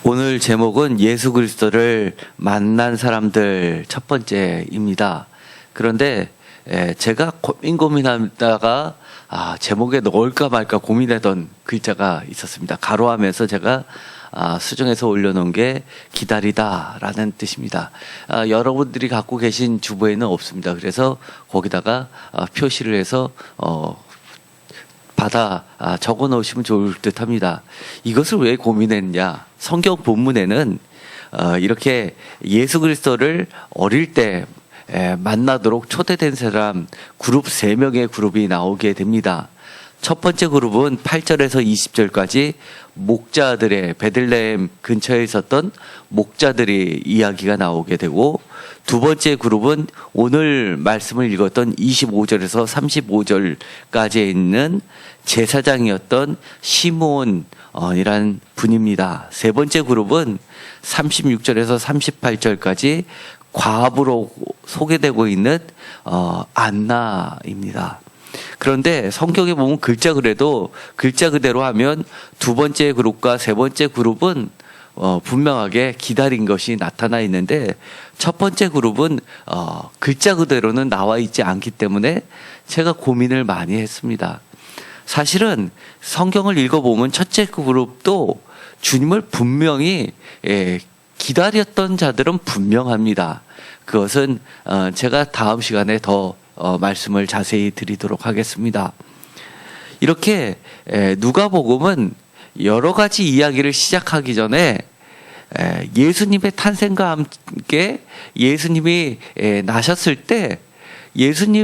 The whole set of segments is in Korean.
오늘 제목은 예수 그리스도를 만난 사람들 첫 번째입니다. 그런데 제가 고민하다가 제목에 넣을까 말까 고민하던 글자가 있었습니다. 가로하면서 제가 수정해서 올려놓은 게 기다리다라는 뜻입니다. 여러분들이 갖고 계신 주보에는 없습니다. 그래서 거기다가 표시를 해서 받아 적어 놓으시면 좋을 듯 합니다. 이것을 왜 고민했냐? 성경 본문에는 이렇게 예수 그리스도를 어릴 때 만나도록 초대된 사람 그룹 3명의 그룹이 나오게 됩니다. 첫 번째 그룹은 8절에서 20절까지 목자들의 베들레헴 근처에 있었던 목자들의 이야기가 나오게 되고, 두 번째 그룹은 오늘 말씀을 읽었던 25절에서 35절까지 있는 제사장이었던 시므온이라는 분입니다. 세 번째 그룹은 36절에서 38절까지 과부로 소개되고 있는 안나입니다. 그런데 성경에 보면 글자 그대로 하면 두 번째 그룹과 세 번째 그룹은 분명하게 기다린 것이 나타나 있는데, 첫 번째 그룹은 글자 그대로는 나와 있지 않기 때문에 제가 고민을 많이 했습니다. 사실은 성경을 읽어보면 첫째 그룹도 주님을 분명히 기다렸던 자들은 분명합니다. 그것은 제가 다음 시간에 더 말씀을 자세히 드리도록 하겠습니다. 이렇게 누가복음은 여러 가지 이야기를 시작하기 전에 예수님의 탄생과 함께 예수님이 나셨을 때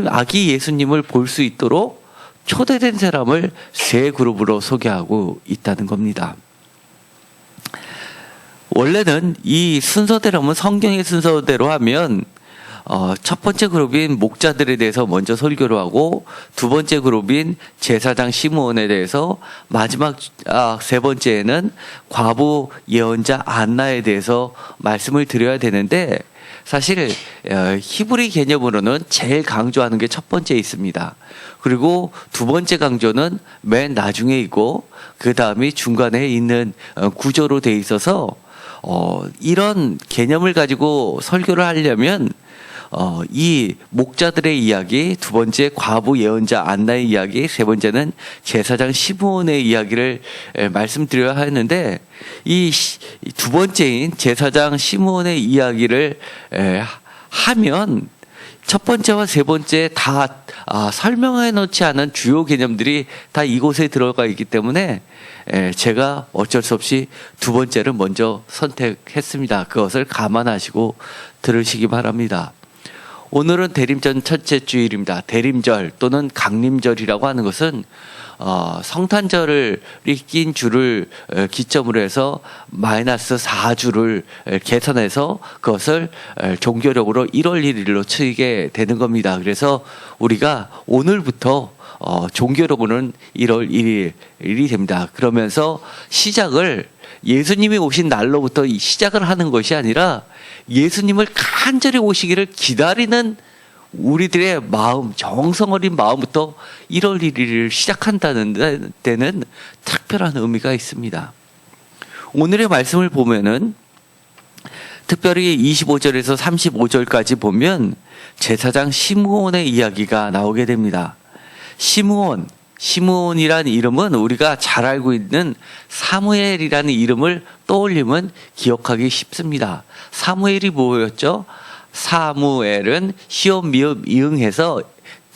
아기 예수님을 볼 수 있도록 초대된 사람을 세 그룹으로 소개하고 있다는 겁니다. 원래는 이 순서대로, 성경의 순서대로 하면 첫 번째 그룹인 목자들에 대해서 먼저 설교를 하고, 두 번째 그룹인 제사장 시므온에 대해서, 마지막 세 번째에는 과부 예언자 안나에 대해서 말씀을 드려야 되는데, 사실 히브리 개념으로는 제일 강조하는 게 첫 번째에 있습니다. 그리고 두 번째 강조는 맨 나중에 있고, 그 다음이 중간에 있는 구조로 돼 있어서 이런 개념을 가지고 설교를 하려면 이 목자들의 이야기, 두 번째 과부 예언자 안나의 이야기, 세 번째는 제사장 시므온의 이야기를 말씀드려야 하는데, 이 두 번째인 제사장 시므온의 이야기를 하면 첫 번째와 세 번째 다 설명해 놓지 않은 주요 개념들이 다 이곳에 들어가 있기 때문에 제가 어쩔 수 없이 두 번째를 먼저 선택했습니다. 그것을 감안하시고 들으시기 바랍니다. 오늘은 대림절 첫째 주일입니다. 대림절 또는 강림절이라고 하는 것은 성탄절을 낀 주를 기점으로 해서 마이너스 4주를 계산해서 그것을 종교력으로 1월 1일로 치게 되는 겁니다. 그래서 우리가 오늘부터 종교력으로는 1월 1일이 됩니다. 그러면서 시작을 예수님이 오신 날로부터 시작을 하는 것이 아니라 예수님을 간절히 오시기를 기다리는 우리들의 마음, 정성 어린 마음부터 1월 1일을 시작한다는 데는 특별한 의미가 있습니다. 오늘의 말씀을 보면은 특별히 25절에서 35절까지 보면 제사장 시므온의 이야기가 나오게 됩니다. 시므온이라는 이름은 우리가 잘 알고 있는 사무엘이라는 이름을 떠올리면 기억하기 쉽습니다. 사무엘이 뭐였죠? 사무엘은 시옷 미음 이응해서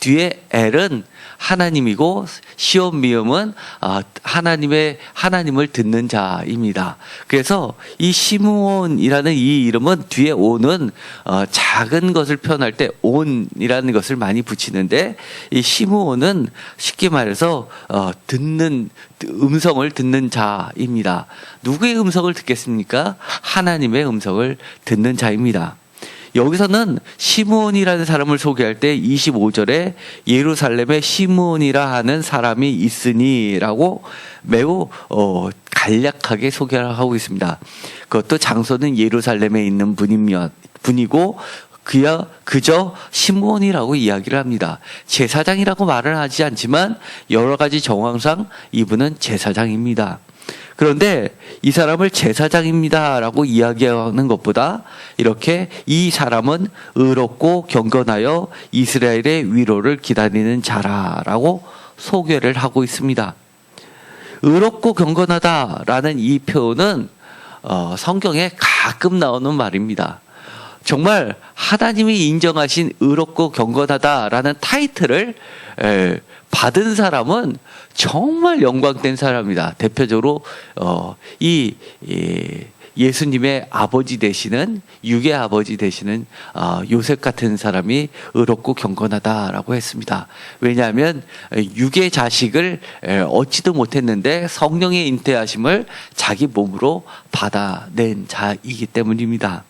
뒤에 엘은 하나님이고 시옷 미음은 하나님을 듣는 자입니다. 그래서 이 시므온이라는 이 이름은 뒤에 온은 작은 것을 표현할 때 온이라는 것을 많이 붙이는데, 이 시므온은 쉽게 말해서 음성을 듣는 자입니다. 누구의 음성을 듣겠습니까? 하나님의 음성을 듣는 자입니다. 여기서는 시므온이라는 사람을 소개할 때 25절에 예루살렘에 시므온이라 하는 사람이 있으니라고 매우 간략하게 소개를 하고 있습니다. 그것도 장소는 예루살렘에 있는 분이고 그저 시므온이라고 이야기를 합니다. 제사장이라고 말을 하지 않지만 여러 가지 정황상 이분은 제사장입니다. 그런데 이 사람을 제사장입니다라고 이야기하는 것보다 이렇게 이 사람은 의롭고 경건하여 이스라엘의 위로를 기다리는 자라라고 소개를 하고 있습니다. 의롭고 경건하다라는 이 표현은 성경에 가끔 나오는 말입니다. 정말 하나님이 인정하신 의롭고 경건하다라는 타이틀을 받은 사람은 정말 영광된 사람이다. 대표적으로 이 예수님의 아버지 되시는, 육의 아버지 되시는 요셉 같은 사람이 의롭고 경건하다라고 했습니다. 왜냐하면 육의 자식을 얻지도 못했는데 성령의 잉태하심을 자기 몸으로 받아낸 자이기 때문입니다.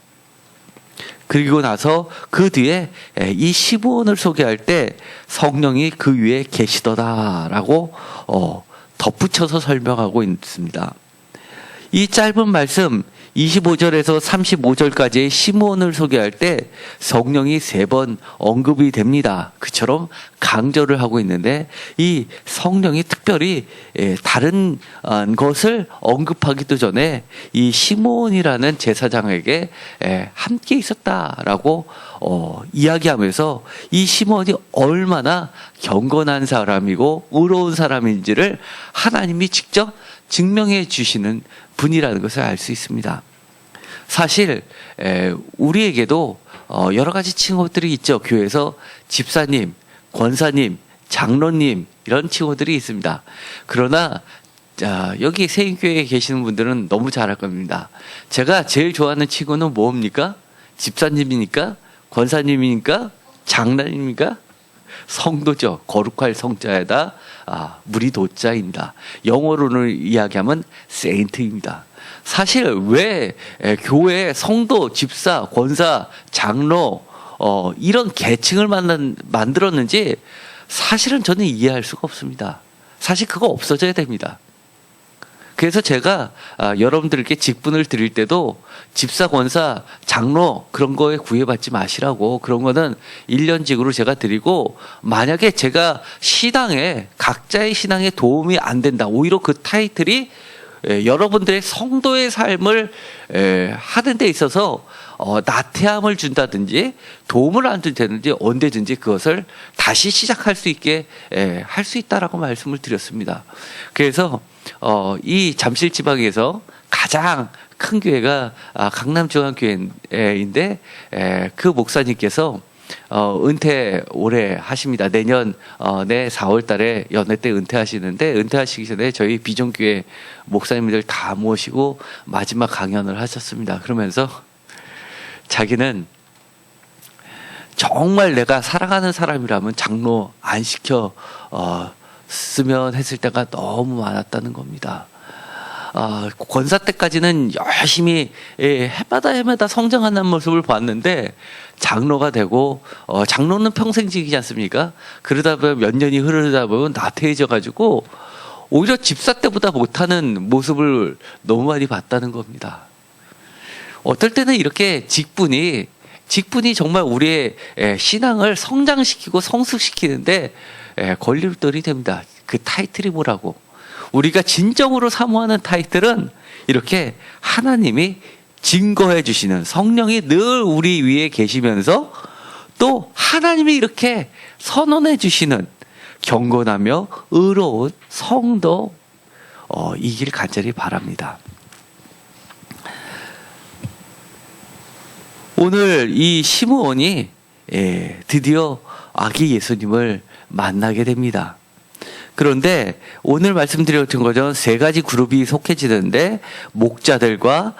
그리고 나서 그 뒤에 이 시므온을 소개할 때 성령이 그 위에 계시더라라고 덧붙여서 설명하고 있습니다. 이 짧은 말씀 25절에서 35절까지의 시므온을 소개할 때 성령이 3번 언급이 됩니다. 그처럼 강조를 하고 있는데 이 성령이 특별히 다른 것을 언급하기도 전에 이 시므온이라는 제사장에게 함께 있었다라고 이야기하면서 이 시므온이 얼마나 경건한 사람이고 의로운 사람인지를 하나님이 직접 증명해 주시는 분이라는 것을 알 수 있습니다. 사실 우리에게도 여러 가지 칭호들이 있죠. 교회에서 집사님, 권사님, 장로님 이런 칭호들이 있습니다. 그러나 여기 세인교회에 계시는 분들은 너무 잘할 겁니다. 제가 제일 좋아하는 칭호는 뭡니까? 집사님입니까? 권사님입니까? 장로님입니까? 성도죠. 거룩할 성자에다 무리 도자입니다. 영어로는 이야기하면 세인트입니다. 사실 왜 교회 성도, 집사, 권사, 장로 이런 계층을 만들었는지 사실은 저는 이해할 수가 없습니다. 사실 그거 없어져야 됩니다. 그래서 제가 여러분들께 직분을 드릴 때도 집사, 권사, 장로 그런 거에 구애받지 마시라고, 그런 거는 1년직으로 제가 드리고, 만약에 제가 신앙에 각자의 신앙에 도움이 안 된다, 오히려 그 타이틀이 여러분들의 성도의 삶을 하는 데 있어서 나태함을 준다든지 도움을 안 준다든지 언제든지 그것을 다시 시작할 수 있게 할 수 있다라고 말씀을 드렸습니다. 그래서 이 잠실 지방에서 가장 큰 교회가 강남중앙교회인데 그 목사님께서 은퇴 올해 하십니다. 내년 4월 달에 연회 때 은퇴하시는데, 은퇴하시기 전에 저희 비전교회 목사님들 다 모시고 마지막 강연을 하셨습니다. 그러면서 자기는 정말 내가 사랑하는 사람이라면 장로 안 시켜 쓰면 했을 때가 너무 많았다는 겁니다. 권사 때까지는 열심히 해마다 성장하는 모습을 봤는데, 장로가 되고 장로는 평생직이지 않습니까? 그러다 보면 몇 년이 흐르다 보면 나태해져 가지고 오히려 집사 때보다 못하는 모습을 너무 많이 봤다는 겁니다. 어떨 때는 이렇게 직분이 정말 우리의 신앙을 성장시키고 성숙시키는데 걸림돌이 됩니다. 그 타이틀이 뭐라고? 우리가 진정으로 사모하는 타이틀은 이렇게 하나님이 증거해 주시는, 성령이 늘 우리 위에 계시면서 또 하나님이 이렇게 선언해 주시는 경건하며 의로운 성도 이길 간절히 바랍니다. 오늘 이 시므온이 드디어 아기 예수님을 만나게 됩니다. 그런데 오늘 말씀드렸던 것처럼 3가지 그룹이 속해지는데, 목자들과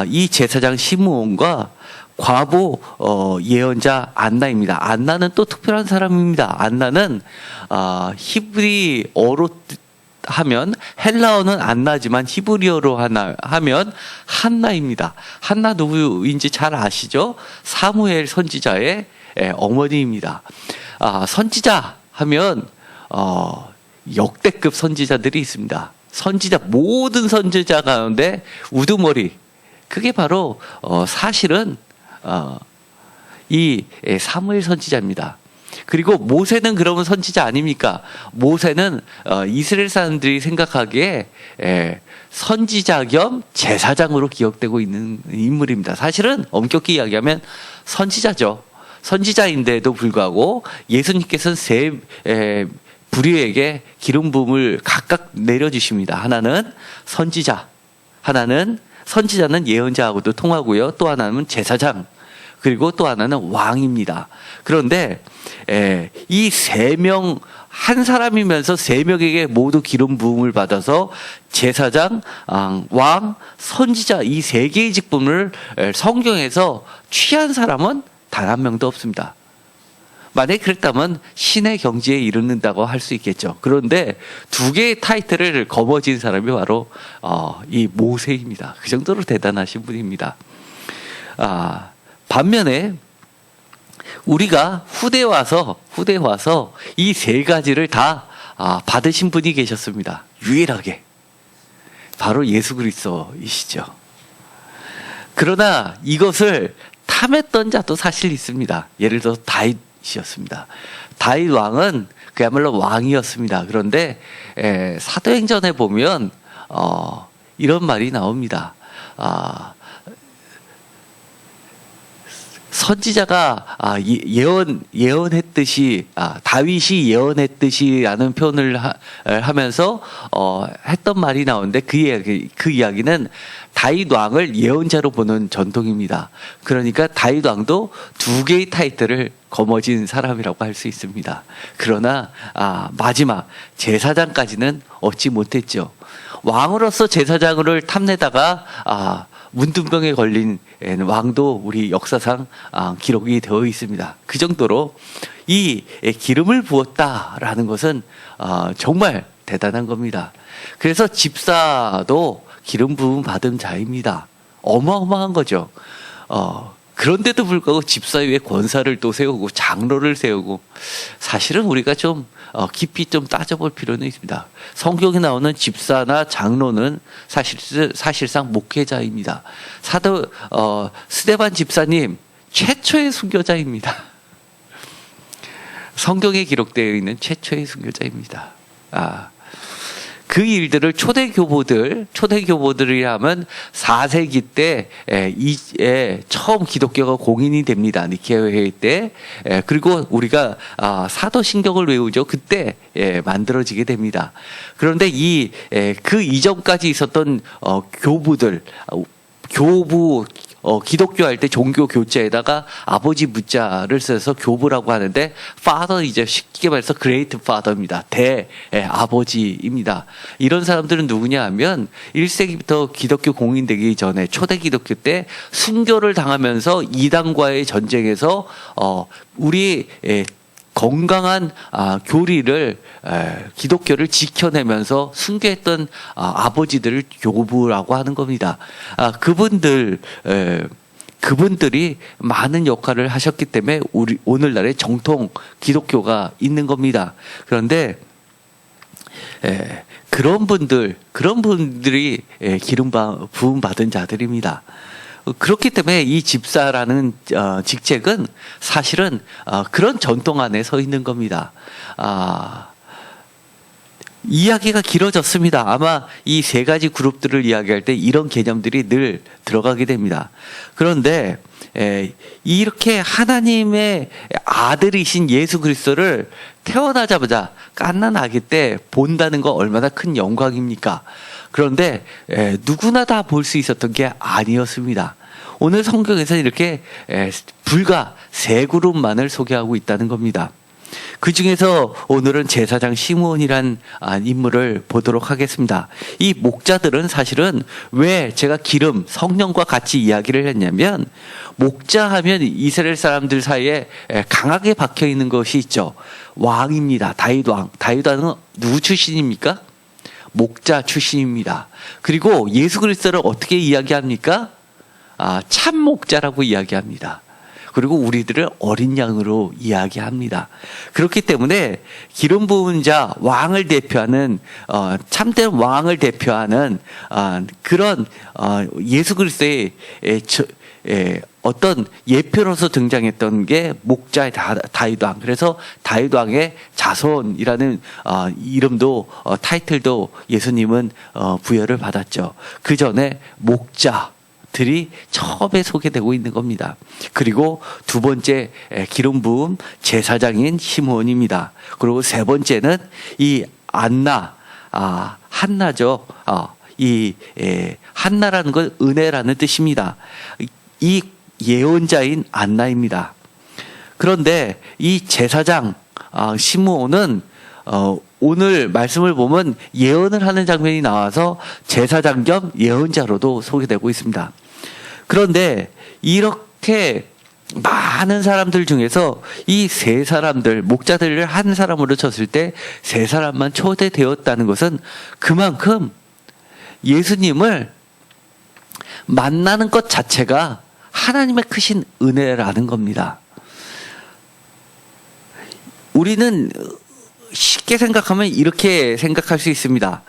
이 제사장 시므온과 과부 예언자 안나입니다. 안나는 또 특별한 사람입니다. 안나는 히브리어로 하면, 헬라어는 안나지만 히브리어로 하면 한나입니다. 한나 누구인지 잘 아시죠? 사무엘 선지자의 어머니입니다. 선지자 하면 역대급 선지자들이 있습니다. 모든 선지자 가운데 우두머리, 그게 바로 사실은 이 사무엘 선지자입니다. 그리고 모세는 그러면 선지자 아닙니까? 모세는 이스라엘 사람들이 생각하기에 선지자 겸 제사장으로 기억되고 있는 인물입니다. 사실은 엄격히 이야기하면 선지자죠. 선지자인데도 불구하고 예수님께서는 세 부류에게 기름 부음을 각각 내려주십니다. 하나는 선지자, 하나는 선지자는 예언자하고도 통하고요. 또 하나는 제사장, 그리고 또 하나는 왕입니다. 그런데 이 세 명, 한 사람이면서 세 명에게 모두 기름 부음을 받아서 제사장, 왕, 선지자 이 세 개의 직분을 성경에서 취한 사람은 단 한 명도 없습니다. 만약에 그랬다면 신의 경지에 이르는다고 할 수 있겠죠. 그런데 두 개의 타이틀을 거머쥔 사람이 바로 이 모세입니다. 그 정도로 대단하신 분입니다. 반면에 우리가 후대에 와서 이 세 가지를 다 받으신 분이 계셨습니다. 유일하게 바로 예수 그리스도이시죠. 그러나 이것을 탐했던 자도 사실 있습니다. 예를 들어 다윗이었습니다. 다윗 왕은 그야말로 왕이었습니다. 그런데 사도행전에 보면 이런 말이 나옵니다. 선지자가 예언했듯이 다윗이 예언했듯이라는 표현을 하면서 했던 말이 나오는데 그 이야기는 다윗 왕을 예언자로 보는 전통입니다. 그러니까 다윗 왕도 두 개의 타이틀을 거머쥔 사람이라고 할 수 있습니다. 그러나 마지막 제사장까지는 얻지 못했죠. 왕으로서 제사장을 탐내다가 문둥병에 걸린 왕도 우리 역사상 기록이 되어 있습니다. 그 정도로 이 기름을 부었다라는 것은 정말 대단한 겁니다. 그래서 집사도 기름 부음 받은 자입니다. 어마어마한 거죠. 그런데도 불구하고 집사 위에 권사를 또 세우고 장로를 세우고, 사실은 우리가 좀 깊이 좀 따져볼 필요는 있습니다. 성경에 나오는 집사나 장로는 사실상 목회자입니다. 스데반 집사님 최초의 순교자입니다. 성경에 기록되어 있는 최초의 순교자입니다. 그 일들을 초대교보들이 하면 4세기 때 처음 기독교가 공인이 됩니다. 니케아 회의 때. 그리고 우리가 사도신경을 외우죠. 그때 만들어지게 됩니다. 그런데 그 이전까지 있었던 교부 기독교 할 때 종교 교자에다가 아버지 무자를 써서 교부라고 하는데, father 이제 쉽게 말해서 great father입니다. 아버지입니다. 이런 사람들은 누구냐 하면 1세기부터 기독교 공인되기 전에 초대 기독교 때 순교를 당하면서 이단과의 전쟁에서 우리 건강한 교리를 기독교를 지켜내면서 순교했던 아버지들을 교부라고 하는 겁니다. 그분들이 많은 역할을 하셨기 때문에 우리 오늘날의 정통 기독교가 있는 겁니다. 그런데 그런 분들이 기름 부음 받은 자들입니다. 그렇기 때문에 이 집사라는 직책은 사실은 그런 전통 안에 서 있는 겁니다. 이야기가 길어졌습니다. 아마 이 세 가지 그룹들을 이야기할 때 이런 개념들이 늘 들어가게 됩니다. 그런데 이렇게 하나님의 아들이신 예수 그리스도를 태어나자마자 갓난 아기 때 본다는 거 얼마나 큰 영광입니까? 그런데 누구나 다 볼 수 있었던 게 아니었습니다. 오늘 성경에서는 이렇게 불과 세 그룹만을 소개하고 있다는 겁니다. 그 중에서 오늘은 제사장 시므온이란 인물을 보도록 하겠습니다. 이 목자들은 사실은 왜 제가 성령과 같이 이야기를 했냐면, 목자하면 이스라엘 사람들 사이에 강하게 박혀 있는 것이 있죠. 왕입니다. 다윗 왕. 다윗 왕은 누구 출신입니까? 목자 출신입니다. 그리고 예수 그리스도를 어떻게 이야기합니까? 참 목자라고 이야기합니다. 그리고 우리들을 어린 양으로 이야기합니다. 그렇기 때문에 기름 부은 자, 왕을 대표하는 참된 왕을 대표하는 그런 예수 그리스도의 어떤 예표로서 등장했던 게 목자의 다윗 왕. 그래서 다윗 왕의 자손이라는 이름도 타이틀도 예수님은 부여를 받았죠. 그 전에 목자들이 처음에 소개되고 있는 겁니다. 그리고 두 번째 기름 부음 제사장인 시므온입니다. 그리고 세 번째는 이 안나, 한나죠. 이 한나라는 건 은혜라는 뜻입니다. 이 예언자인 안나입니다. 그런데 이 제사장 시므온은 오늘 말씀을 보면 예언을 하는 장면이 나와서 제사장 겸 예언자로도 소개되고 있습니다. 그런데 이렇게 많은 사람들 중에서 이 세 사람들, 목자들을 한 사람으로 쳤을 때 세 사람만 초대되었다는 것은 그만큼 예수님을 만나는 것 자체가 하나님의 크신 은혜라는 겁니다. 우리는 쉽게 생각하면 이렇게 생각할 수 있습니다.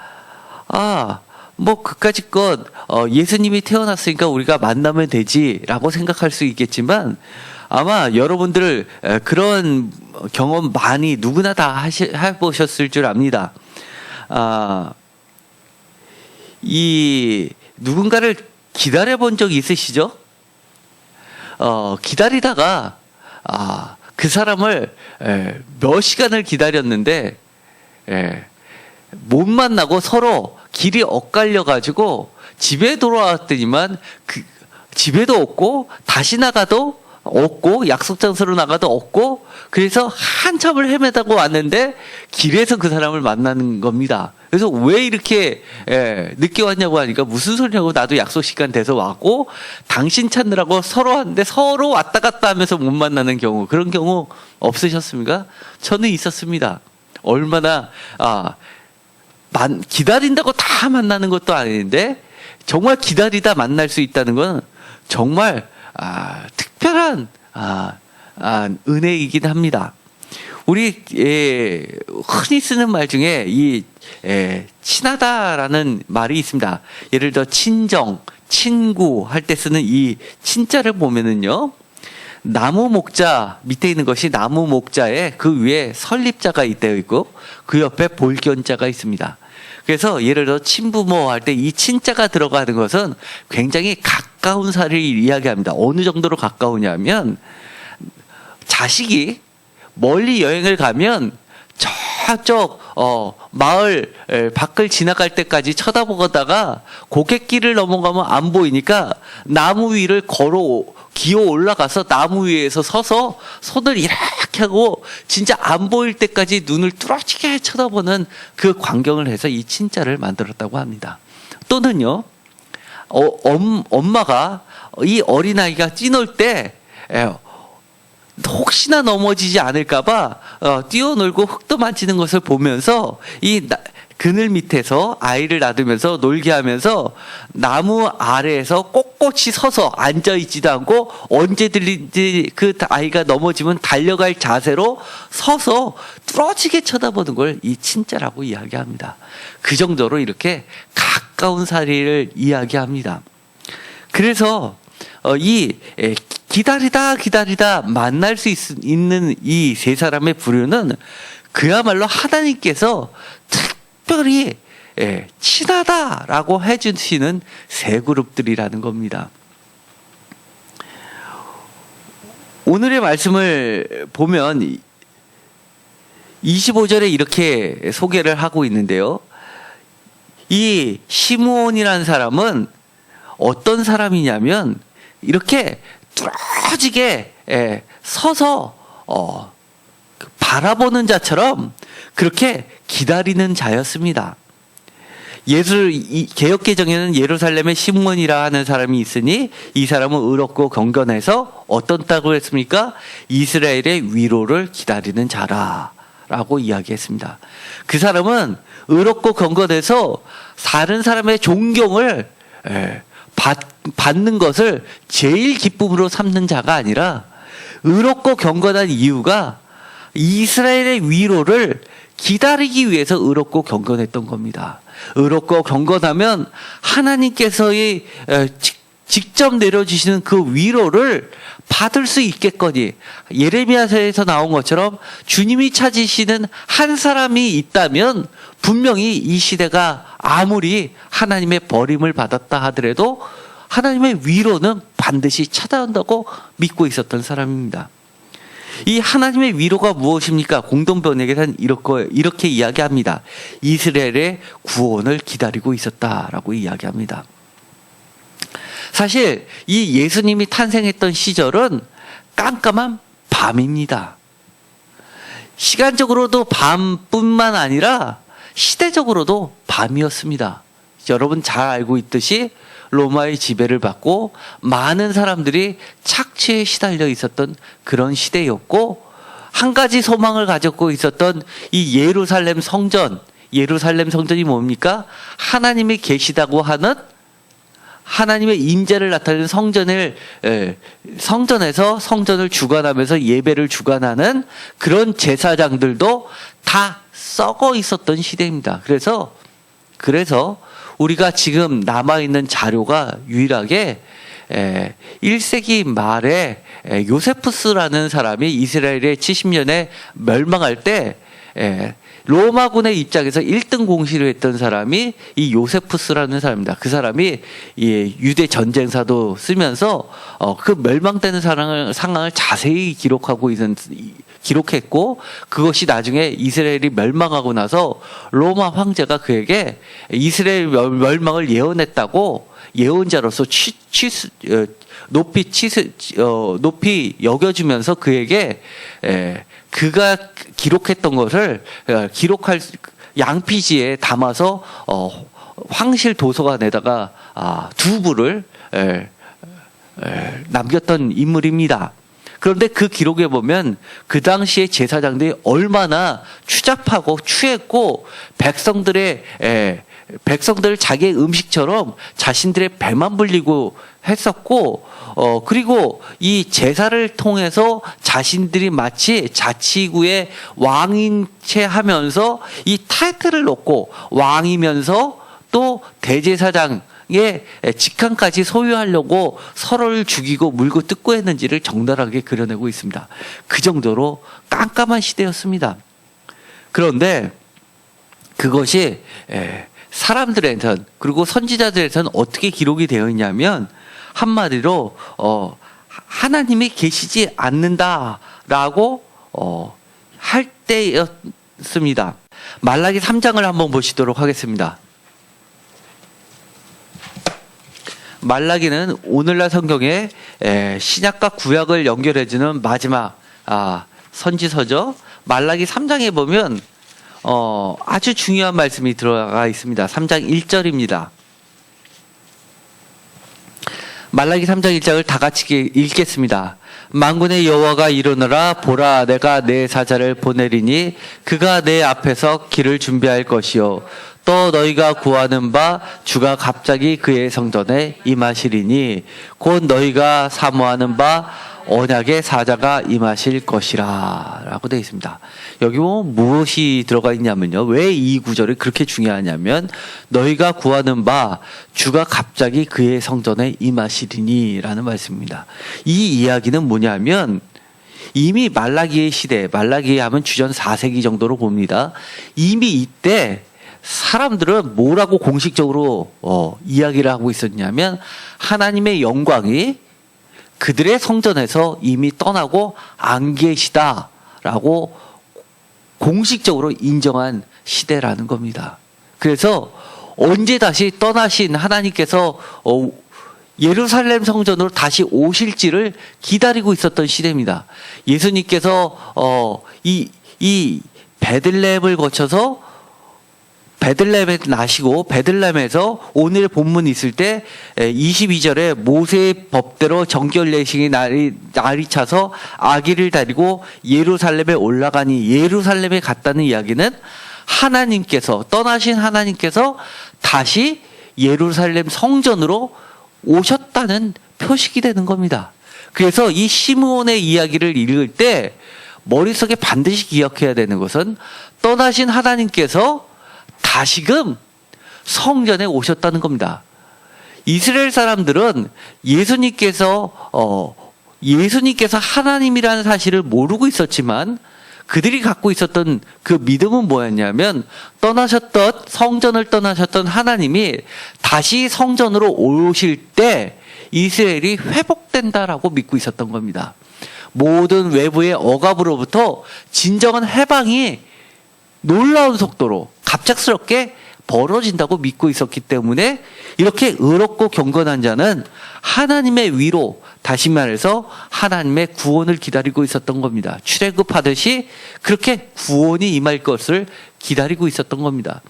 뭐 그까짓 예수님이 태어났으니까 우리가 만나면 되지라고 생각할 수 있겠지만 아마 여러분들 그런 경험 많이 누구나 다 해보셨을 줄 압니다. 이 누군가를 기다려본 적 있으시죠? 기다리다가 그 사람을 몇 시간을 기다렸는데 못 만나고 서로 길이 엇갈려 가지고 집에 돌아왔더니만 집에도 없고 다시 나가도 없고 약속 장소로 나가도 없고 그래서 한참을 헤매다고 왔는데 길에서 그 사람을 만나는 겁니다. 그래서 왜 이렇게 늦게 왔냐고 하니까 무슨 소리냐고 나도 약속 시간 돼서 왔고 당신 찾느라고 서로 하는데 서로 왔다 갔다 하면서 못 만나는 경우, 그런 경우 없으셨습니까? 저는 있었습니다. 얼마나 기다린다고 다 만나는 것도 아닌데 정말 기다리다 만날 수 있다는 건 정말 특별한 은혜이긴 합니다. 우리 흔히 쓰는 말 중에 이 친하다라는 말이 있습니다. 예를 들어 친정, 친구 할 때 쓰는 이 친자를 보면은요, 나무 목자 밑에 있는 것이 나무 목자에 그 위에 설립자가 되어 있고 그 옆에 볼견자가 있습니다. 그래서 예를 들어 친부모 할 때 이 친자가 들어가는 것은 굉장히 가까운 사이를 이야기합니다. 어느 정도로 가까우냐면 자식이 멀리 여행을 가면 저쪽 마을 밖을 지나갈 때까지 쳐다보다가 고갯길을 넘어가면 안 보이니까 나무 위를 기어 올라가서 나무 위에서 서서 손을 이렇게 하고 진짜 안 보일 때까지 눈을 뚫어지게 쳐다보는 그 광경을 해서 이 친자를 만들었다고 합니다. 또는요, 엄마가 이 어린아이가 뛰놀 때 혹시나 넘어지지 않을까봐 뛰어놀고 흙도 만지는 것을 보면서 이 그늘 밑에서 아이를 놔두면서 놀게 하면서 나무 아래에서 꼿꼿이 서서 앉아있지도 않고 언제든지 그 아이가 넘어지면 달려갈 자세로 서서 뚫어지게 쳐다보는 걸 이 친자라고 이야기합니다. 그 정도로 이렇게 가까운 사이를 이야기합니다. 그래서 이 기다리다 만날 수 있는 이 세 사람의 부류는 그야말로 하나님께서 특별히 친하다라고 해주시는 세 그룹들이라는 겁니다. 오늘의 말씀을 보면 25절에 이렇게 소개를 하고 있는데요. 이 시므온이라는 사람은 어떤 사람이냐면 이렇게 뚫어지게 서서 바라보는 자처럼 그렇게 기다리는 자였습니다. 개역개정에는 예루살렘에 시므온이라 하는 사람이 있으니 이 사람은 의롭고 경건해서 어떻다고 했습니까? 이스라엘의 위로를 기다리는 자라라고 이야기했습니다. 그 사람은 의롭고 경건해서 다른 사람의 존경을 받는 것을 제일 기쁨으로 삼는 자가 아니라 의롭고 경건한 이유가 이스라엘의 위로를 기다리기 위해서 의롭고 경건했던 겁니다. 의롭고 경건하면 하나님께서의 직접 내려주시는 그 위로를 받을 수 있겠거니, 예레미야서에서 나온 것처럼 주님이 찾으시는 한 사람이 있다면 분명히 이 시대가 아무리 하나님의 버림을 받았다 하더라도 하나님의 위로는 반드시 찾아온다고 믿고 있었던 사람입니다. 이 하나님의 위로가 무엇입니까? 공동번역에서는 이렇게 이야기합니다. 이스라엘의 구원을 기다리고 있었다라고 이야기합니다. 사실 이 예수님이 탄생했던 시절은 깜깜한 밤입니다. 시간적으로도 밤뿐만 아니라 시대적으로도 밤이었습니다. 여러분 잘 알고 있듯이 로마의 지배를 받고 많은 사람들이 착취에 시달려 있었던 그런 시대였고, 한 가지 소망을 가지고 있었던 이 예루살렘 성전이 뭡니까? 하나님이 계시다고 하는 하나님의 임재를 나타내는 성전에서 성전을 주관하면서 예배를 주관하는 그런 제사장들도 다 썩어 있었던 시대입니다. 그래서 우리가 지금 남아있는 자료가 유일하게 1세기 말에 요세푸스라는 사람이 이스라엘의 70년에 멸망할 때 로마군의 입장에서 1등 공시를 했던 사람이 이 요세푸스라는 사람입니다. 그 사람이 유대 전쟁사도 쓰면서 그 멸망되는 상황을 자세히 기록했고, 그것이 나중에 이스라엘이 멸망하고 나서 로마 황제가 그에게 이스라엘 멸망을 예언했다고 예언자로서 높이 여겨주면서 그에게 그가 기록했던 것을 기록할 양피지에 담아서 황실 도서관에다가 두 부를 남겼던 인물입니다. 그런데 그 기록에 보면 그 당시에 제사장들이 얼마나 추잡하고 추했고 백성들을 자기의 음식처럼 자신들의 배만 불리고 했었고, 그리고 이 제사를 통해서 자신들이 마치 자치구의 왕인 채 하면서 이 타이틀을 놓고 왕이면서 또 대제사장의 직함까지 소유하려고 서로를 죽이고 물고 뜯고 했는지를 적나라하게 그려내고 있습니다. 그 정도로 깜깜한 시대였습니다. 그런데 그것이 사람들에선, 그리고 선지자들에서는 어떻게 기록이 되어 있냐면, 한마디로 하나님이 계시지 않는다라고 할 때였습니다. 말라기 3장을 한번 보시도록 하겠습니다. 말라기는 오늘날 성경에 신약과 구약을 연결해주는 마지막 선지서죠. 말라기 3장에 보면 아주 중요한 말씀이 들어가 있습니다. 3장 1절입니다. 말라기 3장 1장을 다 같이 읽겠습니다. 만군의 여호와가 이르노라, 보라 내가 내 사자를 보내리니 그가 내 앞에서 길을 준비할 것이요 또 너희가 구하는 바 주가 갑자기 그의 성전에 임하시리니 곧 너희가 사모하는 바 언약의 사자가 임하실 것이라 라고 되어 있습니다. 여기 보면 무엇이 들어가 있냐면요, 왜 이 구절이 그렇게 중요하냐면, 너희가 구하는 바 주가 갑자기 그의 성전에 임하시리니 라는 말씀입니다. 이 이야기는 뭐냐면, 이미 말라기의 시대, 말라기 하면 주전 4세기 정도로 봅니다. 이미 이때 사람들은 뭐라고 공식적으로 이야기를 하고 있었냐면, 하나님의 영광이 그들의 성전에서 이미 떠나고 안 계시다라고 공식적으로 인정한 시대라는 겁니다. 그래서 언제 다시 떠나신 하나님께서 예루살렘 성전으로 다시 오실지를 기다리고 있었던 시대입니다. 예수님께서 이 베들레헴을 거쳐서 베들레헴에 나시고, 베들레헴에서 오늘 본문이 있을 때 22절에 모세의 법대로 정결례식이 날이 차서 아기를 데리고 예루살렘에 올라가니, 예루살렘에 갔다는 이야기는 하나님께서, 떠나신 하나님께서 다시 예루살렘 성전으로 오셨다는 표식이 되는 겁니다. 그래서 이 시므온의 이야기를 읽을 때 머릿속에 반드시 기억해야 되는 것은, 떠나신 하나님께서 다시금 성전에 오셨다는 겁니다. 이스라엘 사람들은 예수님께서 하나님이라는 사실을 모르고 있었지만 그들이 갖고 있었던 그 믿음은 뭐였냐면 성전을 떠나셨던 하나님이 다시 성전으로 오실 때 이스라엘이 회복된다라고 믿고 있었던 겁니다. 모든 외부의 억압으로부터 진정한 해방이 놀라운 속도로 갑작스럽게 벌어진다고 믿고 있었기 때문에 이렇게 의롭고 경건한 자는 하나님의 위로, 다시 말해서 하나님의 구원을 기다리고 있었던 겁니다. 출애굽하듯이 그렇게 구원이 임할 것을 기다리고 있었던 겁니다.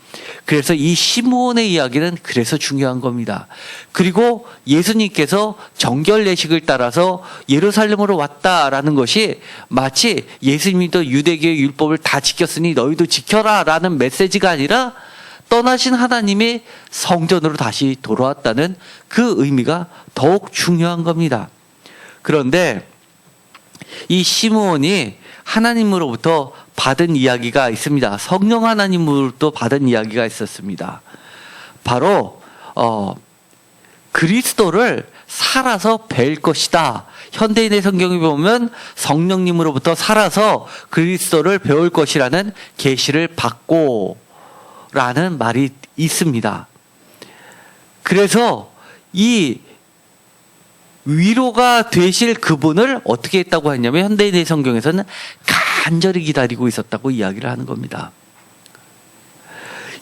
그래서 이 시므온의 이야기는 그래서 중요한 겁니다. 그리고 예수님께서 정결 예식을 따라서 예루살렘으로 왔다라는 것이 마치 예수님도 유대교의 율법을 다 지켰으니 너희도 지켜라라는 메시지가 아니라 떠나신 하나님이 성전으로 다시 돌아왔다는 그 의미가 더욱 중요한 겁니다. 그런데 이 시므온이 하나님으로부터 받은 이야기가 있습니다. 성령 하나님으로부터 받은 이야기가 있었습니다. 바로 그리스도를 살아서 뵐 것이다. 현대인의 성경에 보면 성령님으로부터 살아서 그리스도를 배울 것이라는 계시를 받고 라는 말이 있습니다. 그래서 이 위로가 되실 그분을 어떻게 했다고 했냐면 현대인의 성경에서는 간절히 기다리고 있었다고 이야기를 하는 겁니다.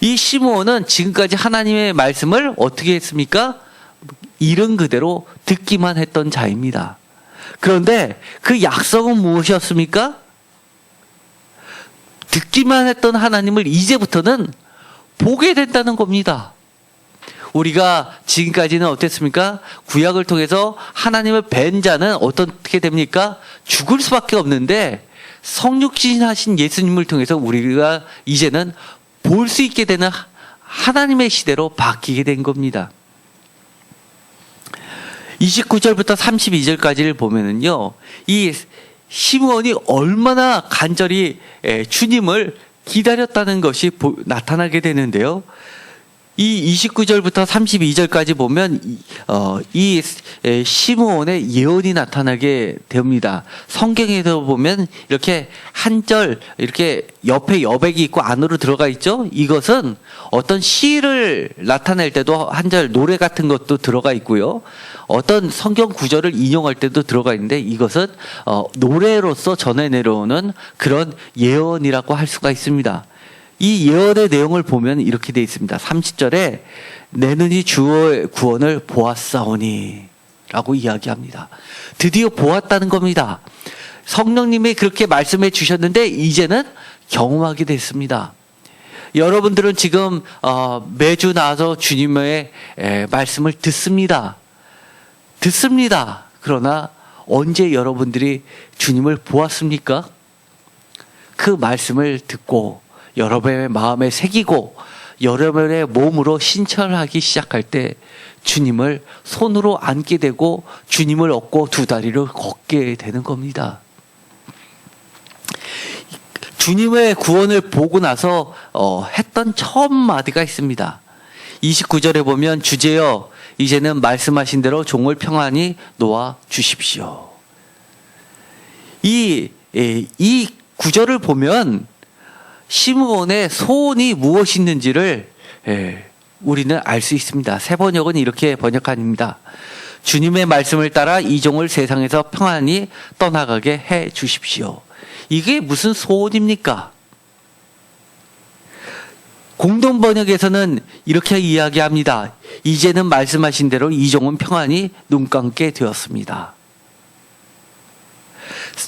이 시므온은 지금까지 하나님의 말씀을 어떻게 했습니까? 이른 그대로 듣기만 했던 자입니다. 그런데 그 약속은 무엇이었습니까? 듣기만 했던 하나님을 이제부터는 보게 된다는 겁니다. 우리가 지금까지는 어땠습니까? 구약을 통해서 하나님을 뵌 자는 어떻게 됩니까? 죽을 수밖에 없는데 성육신하신 예수님을 통해서 우리가 이제는 볼 수 있게 되는 하나님의 시대로 바뀌게 된 겁니다. 29절부터 32절까지를 보면은요, 이 시므온이 얼마나 간절히 주님을 기다렸다는 것이 나타나게 되는데요. 이 29절부터 32절까지 보면 이 시므온의 예언이 나타나게 됩니다. 성경에서 보면 이렇게 한 절 이렇게 옆에 여백이 있고 안으로 들어가 있죠. 이것은 어떤 시를 나타낼 때도 한 절 노래 같은 것도 들어가 있고요. 어떤 성경 구절을 인용할 때도 들어가 있는데 이것은 노래로서 전해 내려오는 그런 예언이라고 할 수가 있습니다. 이 예언의 내용을 보면 이렇게 되어 있습니다. 30절에 내 눈이 주의 구원을 보았사오니 라고 이야기합니다. 드디어 보았다는 겁니다. 성령님이 그렇게 말씀해 주셨는데 이제는 경험하게 됐습니다. 여러분들은 지금 매주 나와서 주님의 말씀을 듣습니다. 그러나 언제 여러분들이 주님을 보았습니까? 그 말씀을 듣고 여러분의 마음에 새기고 여러분의 몸으로 신천하기 시작할 때 주님을 손으로 안게 되고 주님을 얻고 두 다리를 걷게 되는 겁니다. 주님의 구원을 보고 나서 했던 첫 마디가 있습니다. 29절에 보면 주제여 이제는 말씀하신 대로 종을 평안히 놓아 주십시오. 이 구절을 보면 시므온의 소원이 무엇이 있는지를 우리는 알 수 있습니다. 새 번역은 이렇게 번역합니다. 주님의 말씀을 따라 이 종을 세상에서 평안히 떠나가게 해 주십시오. 이게 무슨 소원입니까? 공동 번역에서는 이렇게 이야기합니다. 이제는 말씀하신 대로 이 종은 평안히 눈 감게 되었습니다.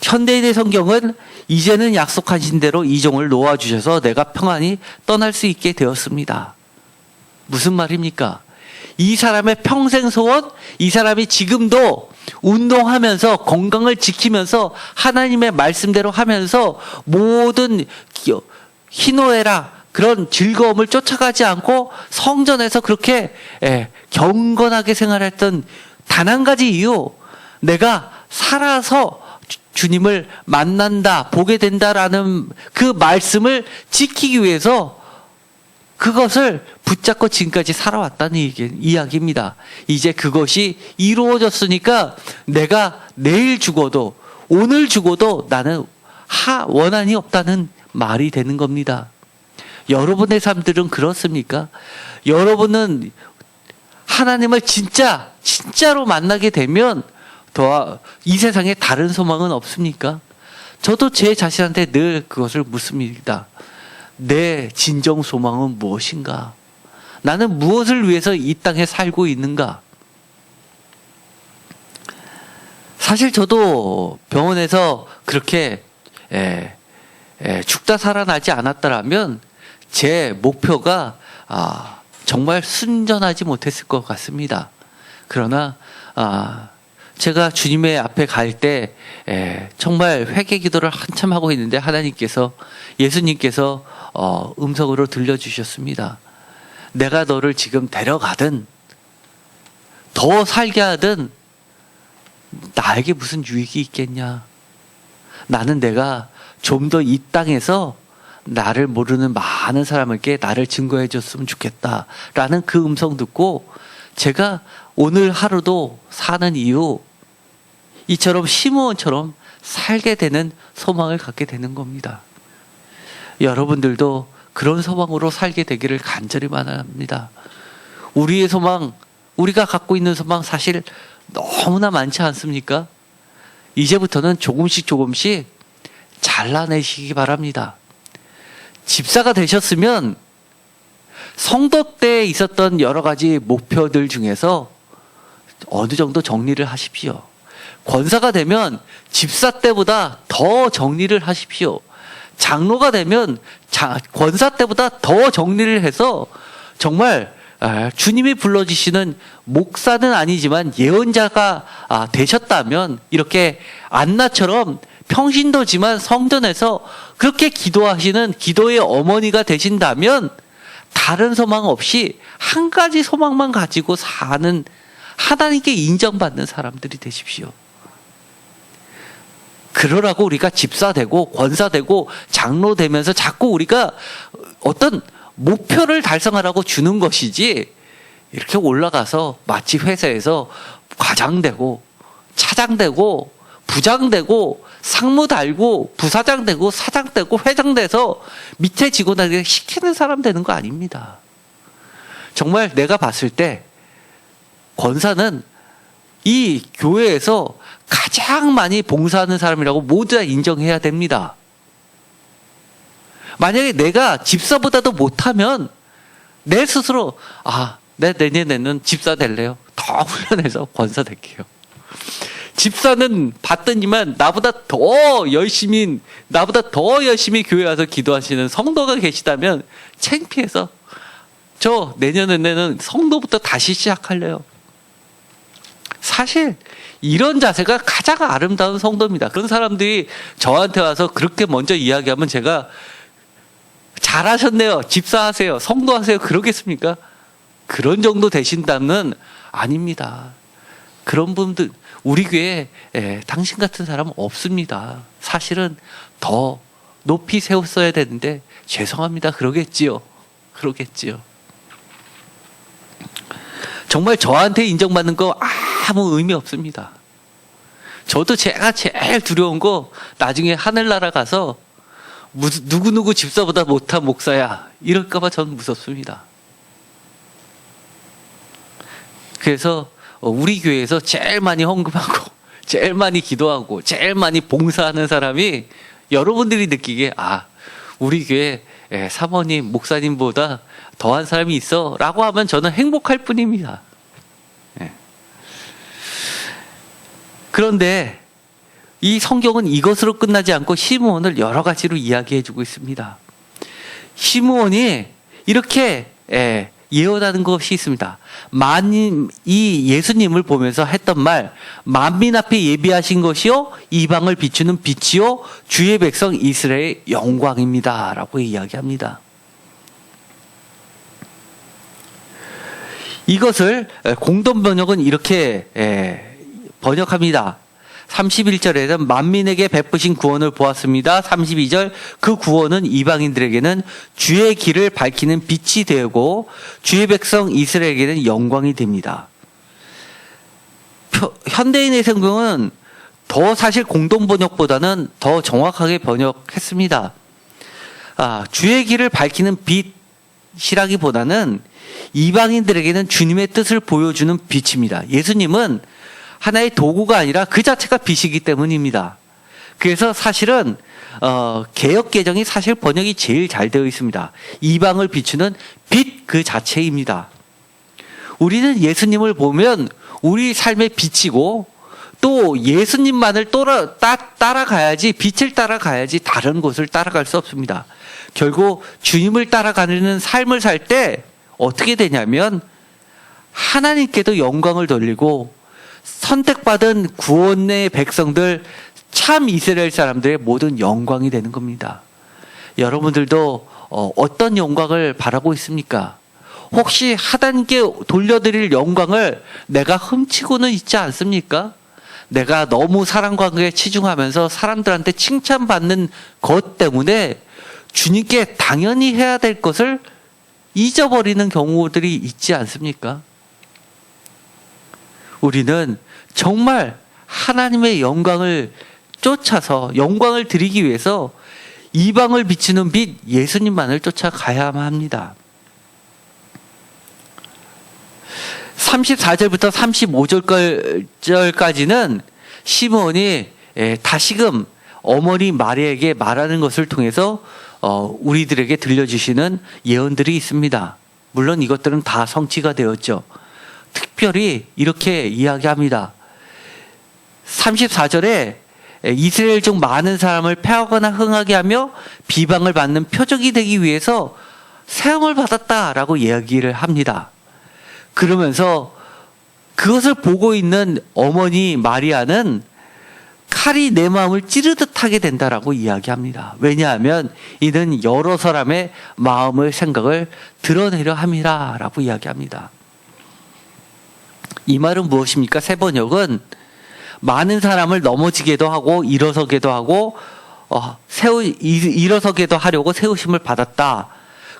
현대인의 성경은 이제는 약속하신 대로 이 종을 놓아주셔서 내가 평안히 떠날 수 있게 되었습니다. 무슨 말입니까? 이 사람의 평생 소원, 이 사람이 지금도 운동하면서 건강을 지키면서 하나님의 말씀대로 하면서 모든 희노애락 그런 즐거움을 쫓아가지 않고 성전에서 그렇게 경건하게 생활했던 단 한 가지 이유, 내가 살아서 주님을 만난다, 보게 된다라는 그 말씀을 지키기 위해서 그것을 붙잡고 지금까지 살아왔다는 이야기입니다. 이제 그것이 이루어졌으니까 내가 내일 죽어도 오늘 죽어도 나는 원한이 없다는 말이 되는 겁니다. 여러분의 삶들은 그렇습니까? 여러분은 하나님을 진짜로 만나게 되면 더 이 세상에 다른 소망은 없습니까? 저도 제 자신한테 늘 그것을 묻습니다. 내 진정 소망은 무엇인가? 나는 무엇을 위해서 이 땅에 살고 있는가? 사실 저도 병원에서 그렇게 죽다 살아나지 않았더라면 제 목표가 정말 순전하지 못했을 것 같습니다. 그러나 제가 주님의 앞에 갈 때 정말 회개 기도를 한참 하고 있는데 하나님께서 예수님께서 음성으로 들려주셨습니다. 내가 너를 지금 데려가든 더 살게 하든 나에게 무슨 유익이 있겠냐. 나는 내가 좀 더 이 땅에서 나를 모르는 많은 사람에게 나를 증거해 줬으면 좋겠다라는 그 음성 듣고 제가 오늘 하루도 사는 이유 이처럼 시므온처럼 살게 되는 소망을 갖게 되는 겁니다. 여러분들도 그런 소망으로 살게 되기를 간절히 바랍니다. 우리의 소망, 우리가 갖고 있는 소망 사실 너무나 많지 않습니까? 이제부터는 조금씩 잘라내시기 바랍니다. 집사가 되셨으면 성도 때 있었던 여러 가지 목표들 중에서 어느 정도 정리를 하십시오. 권사가 되면 집사 때보다 더 정리를 하십시오. 장로가 되면 권사 때보다 더 정리를 해서 정말 주님이 불러주시는 목사는 아니지만 예언자가 되셨다면 이렇게 안나처럼 평신도지만 성전에서 그렇게 기도하시는 기도의 어머니가 되신다면 다른 소망 없이 한 가지 소망만 가지고 사는 하나님께 인정받는 사람들이 되십시오. 그러라고 우리가 집사되고 권사되고 장로 되면서 자꾸 우리가 어떤 목표를 달성하라고 주는 것이지 이렇게 올라가서 마치 회사에서 과장되고 차장되고 부장되고 상무 달고 부사장 되고 사장 되고 회장 돼서 밑에 직원에게 시키는 사람 되는 거 아닙니다. 정말 내가 봤을 때 권사는 이 교회에서 가장 많이 봉사하는 사람이라고 모두 다 인정해야 됩니다. 만약에 내가 집사보다도 못하면 내 스스로 내 내년에는 집사 될래요. 더 훈련해서 권사 될게요. 집사는 받더니만 나보다 더 열심히 교회 와서 기도하시는 성도가 계시다면 창피해서 저 내년에는 성도부터 다시 시작할래요. 사실 이런 자세가 가장 아름다운 성도입니다. 그런 사람들이 저한테 와서 그렇게 먼저 이야기하면 제가 잘하셨네요. 집사하세요. 성도하세요. 그러겠습니까? 그런 정도 되신다면 아닙니다. 그런 분들 우리 교회에 당신 같은 사람은 없습니다. 사실은 더 높이 세웠어야 되는데 죄송합니다. 그러겠지요. 정말 저한테 인정받는 거 아무 의미 없습니다. 저도 제가 제일 두려운 거 나중에 하늘나라 가서 누구누구 집사보다 못한 목사야 이럴까봐 저는 무섭습니다. 그래서 우리 교회에서 제일 많이 헌금하고 제일 많이 기도하고 제일 많이 봉사하는 사람이 여러분들이 느끼기에 우리 교회 사모님 목사님보다 더한 사람이 있어 라고 하면 저는 행복할 뿐입니다. 그런데 이 성경은 이것으로 끝나지 않고 시므온을 여러 가지로 이야기해 주고 있습니다. 시므온이 이렇게 예언하는 것이 있습니다. 이 예수님을 보면서 했던 말, 만민 앞에 예비하신 것이요 이방을 비추는 빛이요 주의 백성 이스라엘의 영광입니다 라고 이야기합니다. 이것을 공동 번역은 이렇게 번역합니다. 31절에는 만민에게 베푸신 구원을 보았습니다. 32절 그 구원은 이방인들에게는 주의 길을 밝히는 빛이 되고 주의 백성 이스라엘에게는 영광이 됩니다. 현대인의 성경은 더 사실 공동 번역보다는 더 정확하게 번역했습니다. 주의 길을 밝히는 빛이라기보다는 이방인들에게는 주님의 뜻을 보여주는 빛입니다. 예수님은 하나의 도구가 아니라 그 자체가 빛이기 때문입니다. 그래서 사실은 개역 개정이 사실 번역이 제일 잘 되어 있습니다. 이방을 비추는 빛 그 자체입니다. 우리는 예수님을 보면 우리 삶의 빛이고 또 예수님만을 따라가야지, 빛을 따라가야지 다른 곳을 따라갈 수 없습니다. 결국 주님을 따라가는 삶을 살 때 어떻게 되냐면 하나님께도 영광을 돌리고 선택받은 구원의 백성들, 참 이스라엘 사람들의 모든 영광이 되는 겁니다. 여러분들도 어떤 영광을 바라고 있습니까? 혹시 하나님께 돌려드릴 영광을 내가 훔치고는 있지 않습니까? 내가 너무 사랑관계에 치중하면서 사람들한테 칭찬받는 것 때문에 주님께 당연히 해야 될 것을 잊어버리는 경우들이 있지 않습니까? 우리는 정말 하나님의 영광을 쫓아서 영광을 드리기 위해서 이방을 비추는 빛 예수님만을 쫓아가야만 합니다. 34절부터 35절까지는 시므온이 다시금 어머니 마리아에게 말하는 것을 통해서 우리들에게 들려주시는 예언들이 있습니다. 물론 이것들은 다 성취가 되었죠. 특별히 이렇게 이야기합니다. 34절에 이스라엘 중 많은 사람을 패하거나 흥하게 하며 비방을 받는 표적이 되기 위해서 세움을 받았다라고 이야기를 합니다. 그러면서 그것을 보고 있는 어머니 마리아는 칼이 내 마음을 찌르듯 하게 된다라고 이야기합니다. 왜냐하면 이는 여러 사람의 마음의 생각을 드러내려 함이라 라고 이야기합니다. 이 말은 무엇입니까? 새 번역은 많은 사람을 넘어지게도 하고 일어서게도 하고 일어서게도 하려고 세우심을 받았다.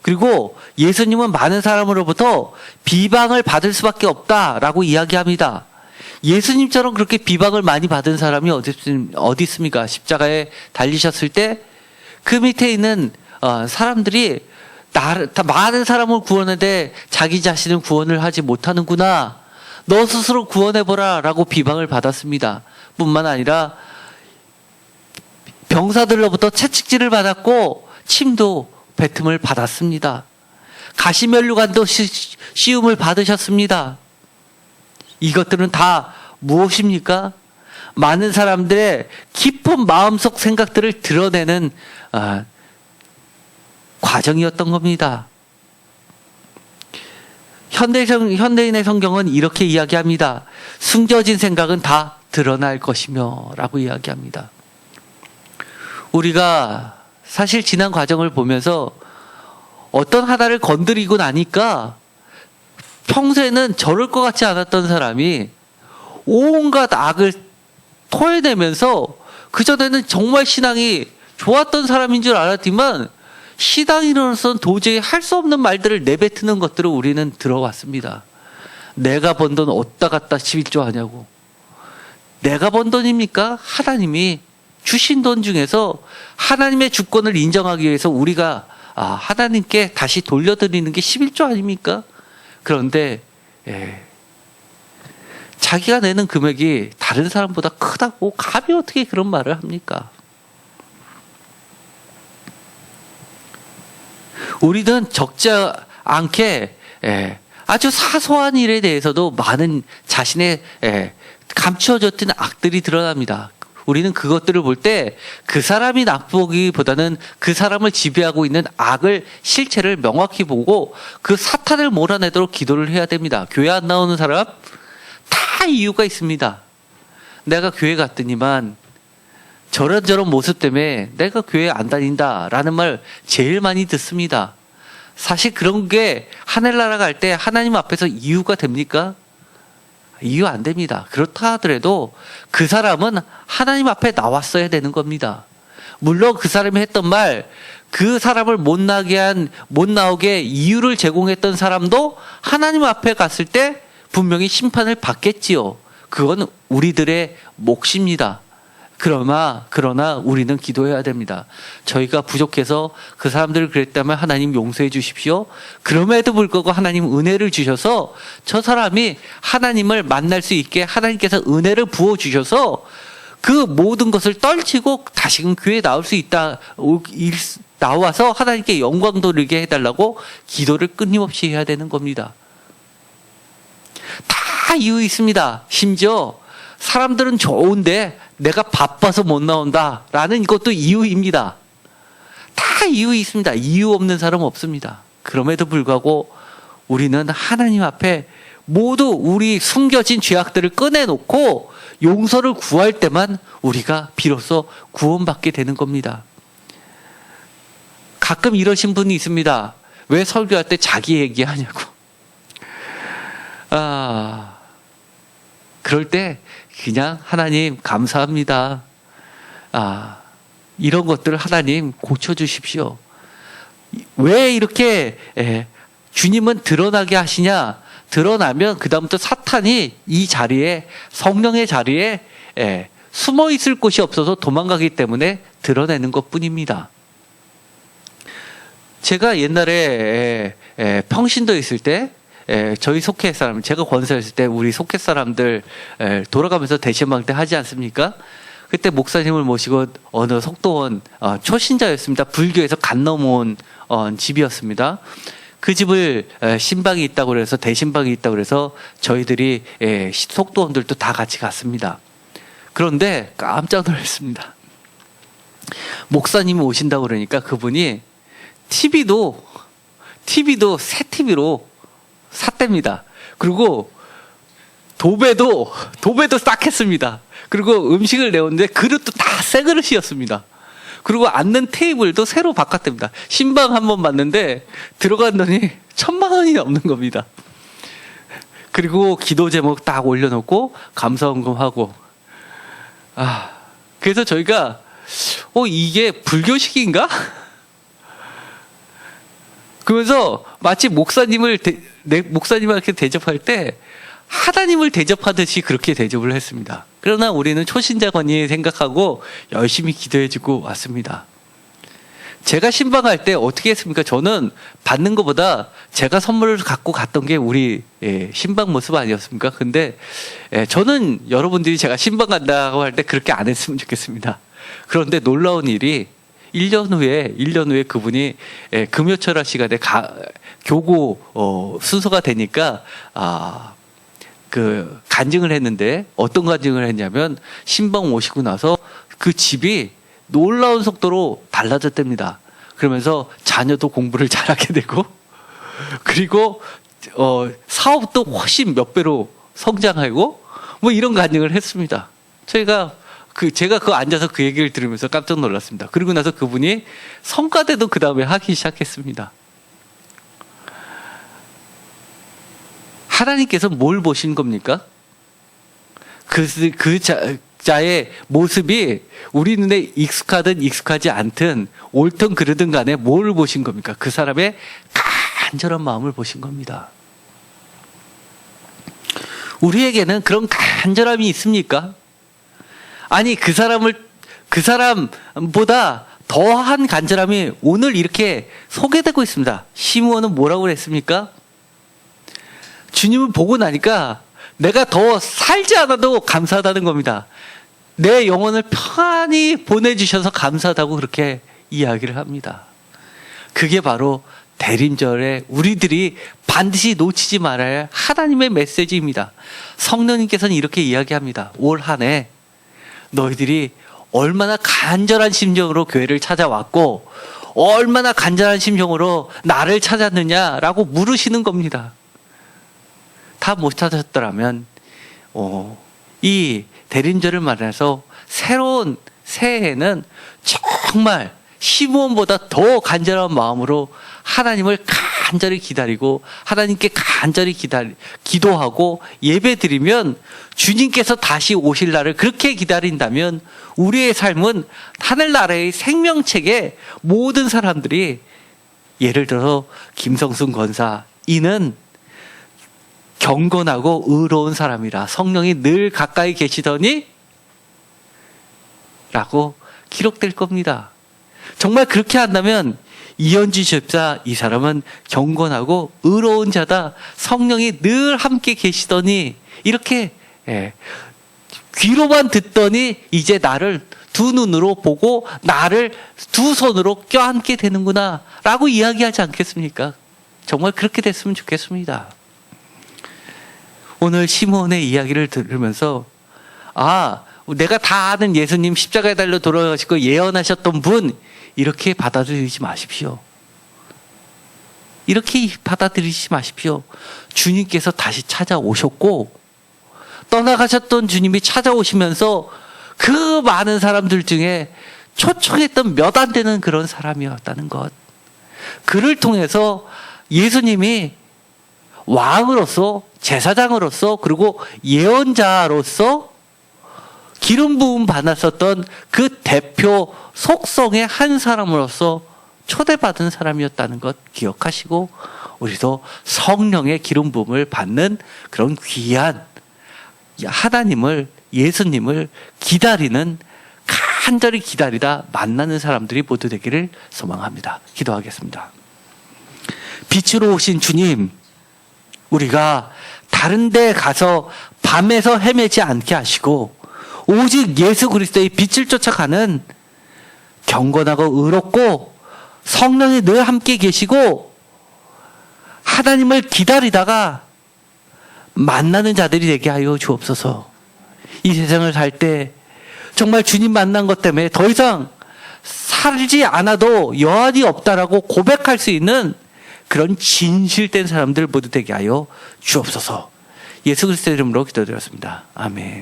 그리고 예수님은 많은 사람으로부터 비방을 받을 수밖에 없다라고 이야기합니다. 예수님처럼 그렇게 비방을 많이 받은 사람이 어디 있습니까? 십자가에 달리셨을 때 그 밑에 있는 사람들이 많은 사람을 구원하는데 자기 자신은 구원을 하지 못하는구나. 너 스스로 구원해보라 라고 비방을 받았습니다. 뿐만 아니라 병사들로부터 채찍질을 받았고 침도 뱉음을 받았습니다. 가시면류관도 씌움을 받으셨습니다. 이것들은 다 무엇입니까? 많은 사람들의 깊은 마음속 생각들을 드러내는 과정이었던 겁니다. 현대인의 성경은 이렇게 이야기합니다. 숨겨진 생각은 다 드러날 것이며 라고 이야기합니다. 우리가 사실 지난 과정을 보면서 어떤 하나를 건드리고 나니까 평소에는 저럴 것 같지 않았던 사람이 온갖 악을 토해내면서 그전에는 정말 신앙이 좋았던 사람인 줄 알았지만 신앙인으로서는 도저히 할 수 없는 말들을 내뱉는 것들을 우리는 들어왔습니다. 내가 번 돈 어디다 갖다 11조 하냐고. 내가 번 돈입니까? 하나님이 주신 돈 중에서 하나님의 주권을 인정하기 위해서 우리가 하나님께 다시 돌려드리는 게 11조 아닙니까? 그런데 자기가 내는 금액이 다른 사람보다 크다고 감히 어떻게 그런 말을 합니까? 우리는 적지 않게 아주 사소한 일에 대해서도 많은 자신의 감추어졌던 악들이 드러납니다. 우리는 그것들을 볼 때 그 사람이 나쁘기보다는 그 사람을 지배하고 있는 악을 실체를 명확히 보고 그 사탄을 몰아내도록 기도를 해야 됩니다. 교회 안 나오는 사람 다 이유가 있습니다. 내가 교회 갔더니만 저런 모습 때문에 내가 교회 안 다닌다라는 말 제일 많이 듣습니다. 사실 그런 게 하늘나라 갈 때 하나님 앞에서 이유가 됩니까? 이유 안 됩니다. 그렇다 하더라도 그 사람은 하나님 앞에 나왔어야 되는 겁니다. 물론 그 사람이 했던 말, 그 사람을 못 나오게 이유를 제공했던 사람도 하나님 앞에 갔을 때 분명히 심판을 받겠지요. 그건 우리들의 몫입니다. 그러나 우리는 기도해야 됩니다. 저희가 부족해서 그 사람들을 그랬다면 하나님 용서해 주십시오. 그럼에도 불구하고 하나님 은혜를 주셔서 저 사람이 하나님을 만날 수 있게 하나님께서 은혜를 부어 주셔서 그 모든 것을 떨치고 다시금 교회에 나올 수 있다. 나와서 하나님께 영광 돌리게 해달라고 기도를 끊임없이 해야 되는 겁니다. 다 이유 있습니다. 심지어 사람들은 좋은데 내가 바빠서 못 나온다라는 것도 이유입니다. 다 이유 있습니다. 이유 없는 사람 없습니다. 그럼에도 불구하고 우리는 하나님 앞에 모두 우리 숨겨진 죄악들을 꺼내놓고 용서를 구할 때만 우리가 비로소 구원받게 되는 겁니다. 가끔 이러신 분이 있습니다. 왜 설교할 때 자기 얘기하냐고. 그럴 때 그냥 하나님 감사합니다. 이런 것들을 하나님 고쳐주십시오. 왜 이렇게 주님은 드러나게 하시냐? 드러나면 그 다음부터 사탄이 이 자리에, 성령의 자리에 숨어 있을 곳이 없어서 도망가기 때문에 드러내는 것 뿐입니다. 제가 옛날에 평신도에 있을 때 저희 속회 사람, 제가 권사였을 때 우리 속회 사람들 돌아가면서 대신방 때 하지 않습니까? 그때 목사님을 모시고 어느 속도원 초신자였습니다. 불교에서 간 넘어온 집이었습니다. 그 집을 신방이 있다고 그래서 대신방이 있다고 그래서 저희들이 속도원들도 다 같이 갔습니다. 그런데 깜짝 놀랐습니다. 목사님이 오신다고 그러니까 그분이 TV도 새 TV로 샀답니다. 그리고 도배도 싹 했습니다. 그리고 음식을 내었는데 그릇도 다 새 그릇이었습니다. 그리고 앉는 테이블도 새로 바꿨답니다. 신방 한번 봤는데 들어갔더니 1,000만 원이 넘는 겁니다. 그리고 기도 제목 딱 올려놓고 감사헌금하고. 그래서 저희가 이게 불교식인가? 그러면서 마치 목사님한테 대접할 때 하나님을 대접하듯이 그렇게 대접을 했습니다. 그러나 우리는 초신자건이 생각하고 열심히 기도해주고 왔습니다. 제가 신방할 때 어떻게 했습니까? 저는 받는 것보다 제가 선물을 갖고 갔던 게 우리 신방 모습 아니었습니까? 근데 저는 여러분들이 제가 신방 간다고 할 때 그렇게 안 했으면 좋겠습니다. 그런데 놀라운 일이 1년 후에 그분이 금요철학 시간에 교고 순서가 되니까 그 간증을 했는데 어떤 간증을 했냐면 신방 오시고 나서 그 집이 놀라운 속도로 달라졌답니다. 그러면서 자녀도 공부를 잘하게 되고 그리고 사업도 훨씬 몇 배로 성장하고 뭐 이런 간증을 했습니다. 제가 그거 앉아서 그 얘기를 들으면서 깜짝 놀랐습니다. 그리고 나서 그분이 성가대도 그 다음에 하기 시작했습니다. 하나님께서 뭘 보신 겁니까? 자의 모습이 우리 눈에 익숙하든 익숙하지 않든 옳든 그르든 간에 뭘 보신 겁니까? 그 사람의 간절한 마음을 보신 겁니다. 우리에게는 그런 간절함이 있습니까? 아니, 그 사람보다 더한 간절함이 오늘 이렇게 소개되고 있습니다. 시므온은 뭐라고 그랬습니까? 주님을 보고 나니까 내가 더 살지 않아도 감사하다는 겁니다. 내 영혼을 평안히 보내주셔서 감사하다고 그렇게 이야기를 합니다. 그게 바로 대림절에 우리들이 반드시 놓치지 말아야 할 하나님의 메시지입니다. 성령님께서는 이렇게 이야기합니다. 올 한 해 너희들이 얼마나 간절한 심정으로 교회를 찾아왔고 얼마나 간절한 심정으로 나를 찾았느냐라고 물으시는 겁니다. 다 못 찾았더라면 이 대림절을 맞아서 새로운 새해에는 정말 시므온보다 더 간절한 마음으로 하나님을 간절히 기다리고 하나님께 간절히 기도하고 예배드리면 주님께서 다시 오실 날을 그렇게 기다린다면 우리의 삶은 하늘나라의 생명책에 모든 사람들이, 예를 들어 김성순 권사, 이는 경건하고 의로운 사람이라 성령이 늘 가까이 계시더니 라고 기록될 겁니다. 정말 그렇게 한다면 이현주 집사, 이 사람은 경건하고 의로운 자다, 성령이 늘 함께 계시더니, 이렇게 귀로만 듣더니 이제 나를 두 눈으로 보고 나를 두 손으로 껴안게 되는구나 라고 이야기하지 않겠습니까? 정말 그렇게 됐으면 좋겠습니다. 오늘 시몬의 이야기를 들으면서 내가 다 아는 예수님, 십자가에 달려 돌아가시고 예언하셨던 분, 이렇게 받아들이지 마십시오. 이렇게 받아들이지 마십시오. 주님께서 다시 찾아오셨고, 떠나가셨던 주님이 찾아오시면서 그 많은 사람들 중에 초청했던 몇 안 되는 그런 사람이었다는 것. 그를 통해서 예수님이 왕으로서, 제사장으로서, 그리고 예언자로서 기름 부음 받았었던 그 대표 속성의 한 사람으로서 초대받은 사람이었다는 것 기억하시고, 우리도 성령의 기름 부음을 받는 그런 귀한 하나님을, 예수님을 기다리는, 간절히 기다리다 만나는 사람들이 모두 되기를 소망합니다. 기도하겠습니다. 빛으로 오신 주님, 우리가 다른 데 가서 밤에서 헤매지 않게 하시고 오직 예수 그리스도의 빛을 쫓아가는 경건하고 의롭고 성령이 늘 함께 계시고 하나님을 기다리다가 만나는 자들이 되게 하여 주옵소서. 이 세상을 살 때 정말 주님 만난 것 때문에 더 이상 살지 않아도 여한이 없다라고 고백할 수 있는 그런 진실된 사람들 모두 되게 하여 주옵소서. 예수 그리스도의 이름으로 기도드렸습니다. 아멘.